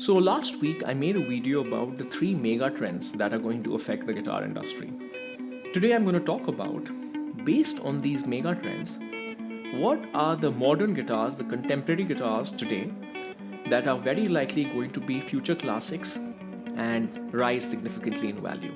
So last week I made a video about the three mega trends that are going to affect the guitar industry. Today I'm going to talk about, based on these mega trends, what are the modern guitars, the contemporary guitars today that are very likely going to be future classics and rise significantly in value.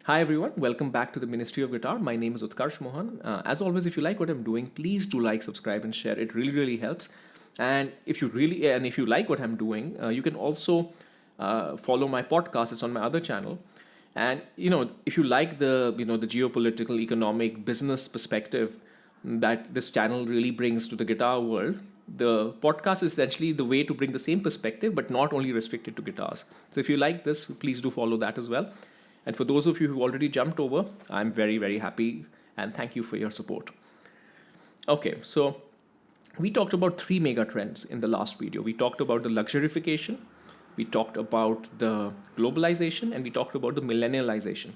Hi everyone, welcome back to the Ministry of Guitar. My name is Utkarsh Mohan. As always, if you like what I'm doing, please do like, subscribe, and share. It really helps. And if you like what I'm doing, you can also follow my podcast. It's on my other channel. And if you like the geopolitical, economic, business perspective that this channel really brings to the guitar world, the podcast is essentially the way to bring the same perspective, but not only restricted to guitars. So if you like this, please do follow that as well. And for those of you who already jumped over, I'm very happy and thank you for your support. Okay, so we talked about three mega trends in the last video. We talked about the luxurification, we talked about the globalization, and we talked about the millennialization.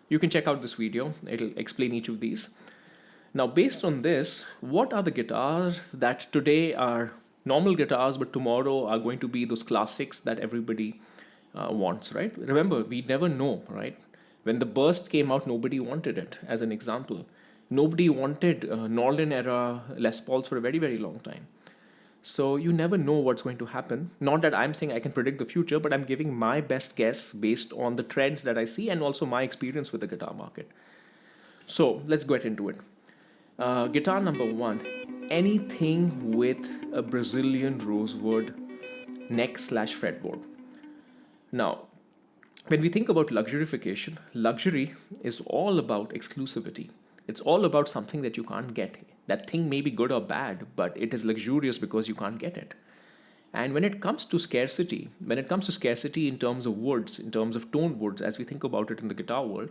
You can check out this video, it'll explain each of these. Now, based on this, what are the guitars that today are normal guitars, but tomorrow are going to be those classics that everybody wants, right? Remember, we never know, right? When the Burst came out, nobody wanted it, as an example. Nobody wanted Norlin era Les Pauls for a very long time. So you never know what's going to happen. Not that I'm saying I can predict the future, but I'm giving my best guess based on the trends that I see and also my experience with the guitar market. So let's get into it. Guitar number one, anything with a Brazilian Rosewood neck/fretboard. Now, when we think about luxurification, luxury is all about exclusivity. It's all about something that you can't get. That thing may be good or bad, but it is luxurious because you can't get it. And when it comes to scarcity, in terms of woods, in terms of toned woods, as we think about it in the guitar world,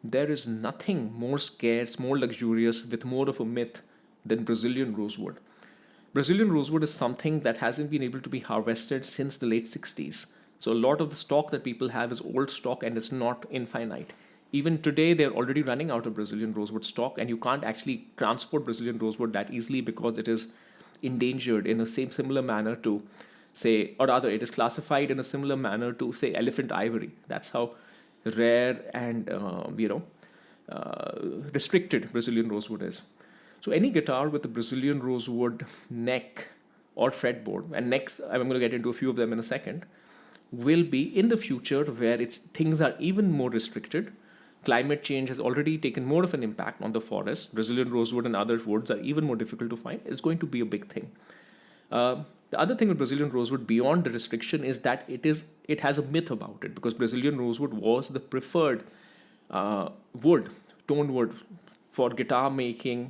there is nothing more scarce, more luxurious, with more of a myth than Brazilian rosewood. Brazilian rosewood is something that hasn't been able to be harvested since the late 60s. So a lot of the stock that people have is old stock and it's not infinite. Even today, they're already running out of Brazilian rosewood stock, and you can't actually transport Brazilian rosewood that easily because it is endangered in a similar manner to, say, or rather, it is classified in a similar manner to, say, elephant ivory. That's how rare and restricted Brazilian rosewood is. So any guitar with a Brazilian rosewood neck or fretboard, and necks, I'm going to get into a few of them in a second, will be in the future where things are even more restricted. Climate change has already taken more of an impact on the forest. Brazilian rosewood and other woods are even more difficult to find. It's going to be a big thing. The other thing with Brazilian rosewood, beyond the restriction, is that it has a myth about it, because Brazilian rosewood was the preferred toned wood for guitar making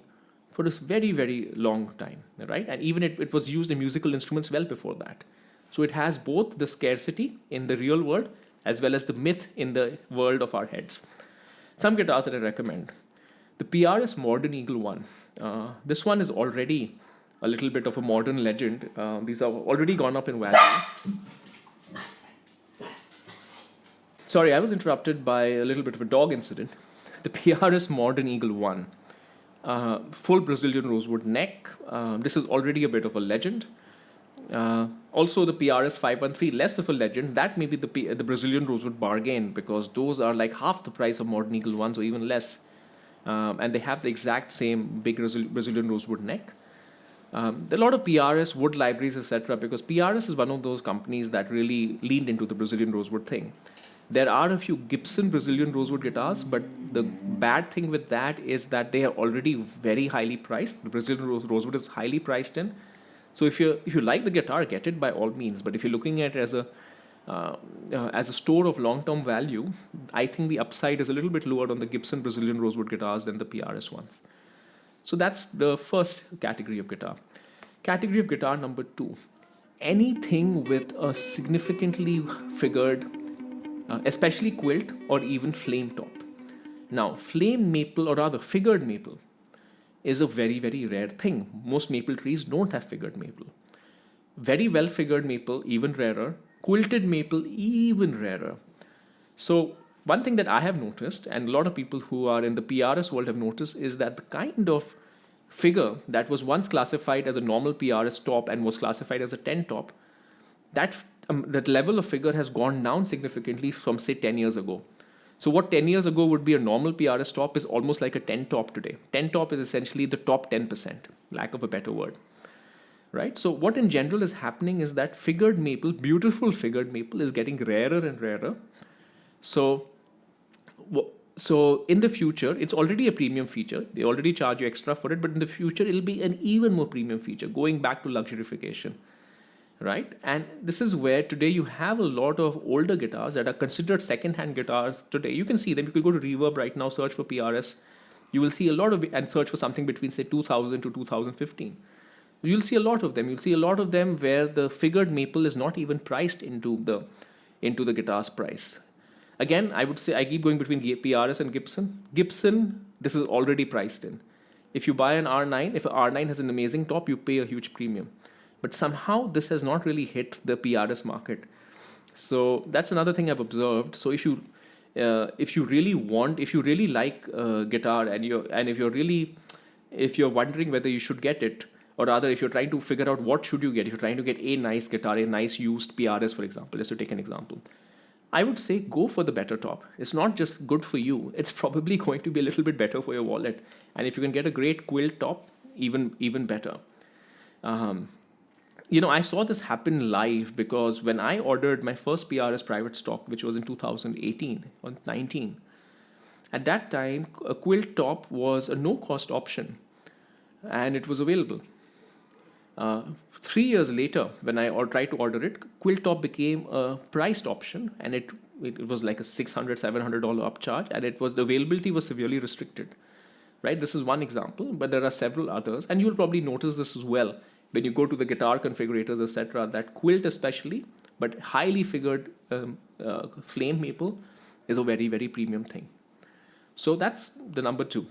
for this very long time, right? And even it was used in musical instruments well before that. So it has both the scarcity in the real world as well as the myth in the world of our heads. Some guitars that I recommend. The PRS Modern Eagle 1. This one is already a little bit of a modern legend. These are already gone up in value. Sorry, I was interrupted by a little bit of a dog incident. The PRS Modern Eagle 1. Full Brazilian rosewood neck. This is already a bit of a legend. Also the PRS 513, less of a legend. That may be the Brazilian rosewood bargain, because those are like half the price of Modern Eagle 1s or even less. And they have the exact same big Brazilian rosewood neck. There are a lot of PRS wood libraries, etc., because PRS is one of those companies that really leaned into the Brazilian rosewood thing. There are a few Gibson Brazilian rosewood guitars, but the bad thing with that is that they are already very highly priced. The Brazilian rosewood is highly priced in. So if you like the guitar, get it by all means. But if you're looking at it as a store of long-term value, I think the upside is a little bit lower on the Gibson Brazilian rosewood guitars than the PRS ones. So that's the first category of guitar. Category of guitar number two, anything with a significantly figured, especially quilt or even flame top. Now, flame maple, or rather figured maple, is a very rare thing. Most maple trees don't have figured maple. Very well figured maple, even rarer. Quilted maple, even rarer. So one thing that I have noticed, and a lot of people who are in the PRS world have noticed, is that the kind of figure that was once classified as a normal PRS top and was classified as a 10 top, that level of figure has gone down significantly from say 10 years ago. So what 10 years ago would be a normal PRS top is almost like a 10 top today. 10 top is essentially the top 10%, lack of a better word. Right? So what in general is happening is that figured maple, beautiful figured maple, is getting rarer and rarer. So in the future, it's already a premium feature. They already charge you extra for it, but in the future, it'll be an even more premium feature, going back to luxurification. Right? And this is where today you have a lot of older guitars that are considered second-hand guitars today. You can see them. You could go to Reverb right now, search for PRS. You will see a lot of, and search for something between say 2000 to 2015. You'll see a lot of them. You'll see a lot of them where the figured maple is not even priced into the guitar's price. Again, I would say I keep going between PRS and Gibson. Gibson, this is already priced in. If you buy an R9, if an R9 has an amazing top, you pay a huge premium. But somehow this has not really hit the PRS market. So that's another thing I've observed. So if you really like guitar and if you're wondering whether you should get it, or rather if you're trying to figure out what should you get, if you're trying to get a nice guitar, a nice used PRS, for example, just to take an example, I would say go for the better top. It's not just good for you, it's probably going to be a little bit better for your wallet. And if you can get a great quilt top, even better. I saw this happen live because when I ordered my first PRS private stock, which was in 2018 or 19, at that time, a quilt top was a no-cost option and it was available. 3 years later, when I tried to order it, quilt top became a priced option, and it was like a $600, $700 upcharge, and the availability was severely restricted. Right? This is one example, but there are several others, and you'll probably notice this as well when you go to the guitar configurators, etc. That quilt, especially, but highly figured flame maple, is a very, very premium thing. So that's the number 2.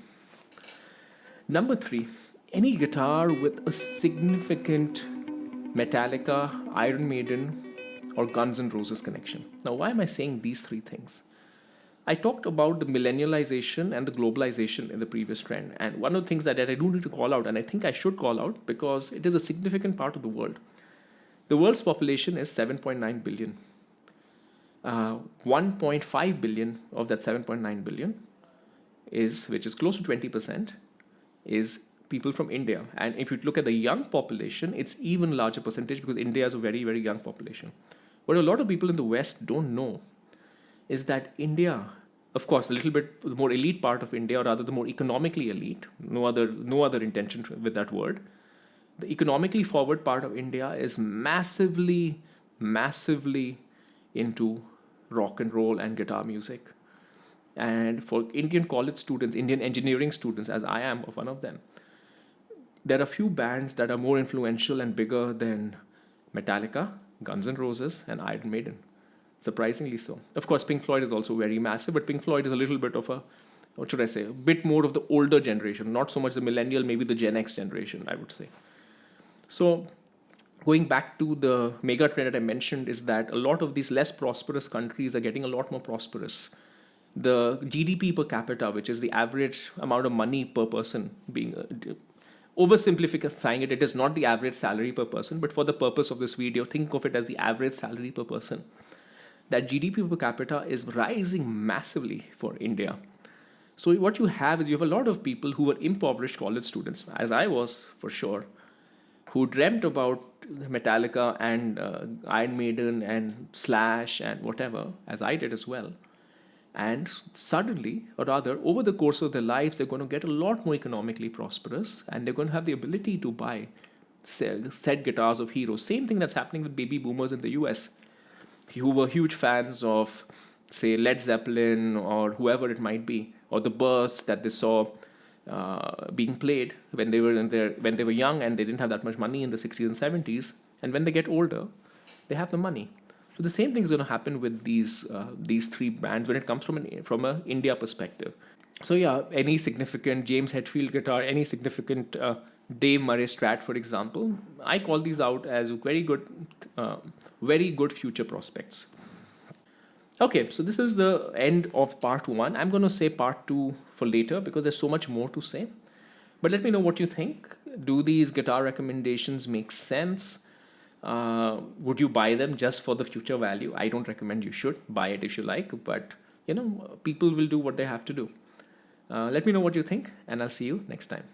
Number 3. Any guitar with a significant Metallica, Iron Maiden, or Guns N' Roses connection. Now, why am I saying these 3 things? I talked about the millennialization and the globalization in the previous trend. And one of the things that I do need to call out, and I think I should call out because it is a significant part of the world. The world's population is 7.9 billion. 1.5 billion of that 7.9 billion which is close to 20%, is people from India. And if you look at the young population, it's even larger percentage because India is a very, very young population. What a lot of people in the West don't know is that India, of course, a little bit the more elite part of India, or rather the more economically elite, no other intention with that word, the economically forward part of India is massively, massively into rock and roll and guitar music. And for Indian college students, Indian engineering students, as I am one of them, there are few bands that are more influential and bigger than Metallica, Guns N' Roses, and Iron Maiden. Surprisingly so. Of course, Pink Floyd is also very massive, but Pink Floyd is a little bit of a bit more of the older generation, not so much the millennial, maybe the Gen X generation, I would say. So going back to the mega trend that I mentioned is that a lot of these less prosperous countries are getting a lot more prosperous. The GDP per capita, which is the average amount of money per person, being oversimplifying it, it is not the average salary per person, but for the purpose of this video, think of it as the average salary per person. That GDP per capita is rising massively for India. So what you have a lot of people who were impoverished college students, as I was for sure, who dreamt about Metallica and Iron Maiden and Slash and whatever, as I did as well. And suddenly, or rather, over the course of their lives, they're going to get a lot more economically prosperous, and they're going to have the ability to buy said guitars of heroes. Same thing that's happening with baby boomers in the US, who were huge fans of, say, Led Zeppelin or whoever it might be, or the bursts that they saw being played when they were young and they didn't have that much money in the 60s and 70s. And when they get older, they have the money. So the same thing is going to happen with these 3 bands when it comes from an India perspective. So yeah, any significant James Hetfield guitar, any significant Dave Murray Strat, for example, I call these out as very good future prospects. Okay, so this is the end of part 1. I'm going to say part 2 for later because there's so much more to say. But let me know what you think. Do these guitar recommendations make sense? Would you buy them just for the future value? I don't recommend you should buy it if you like, but people will do what they have to do. Let me know what you think, and I'll see you next time.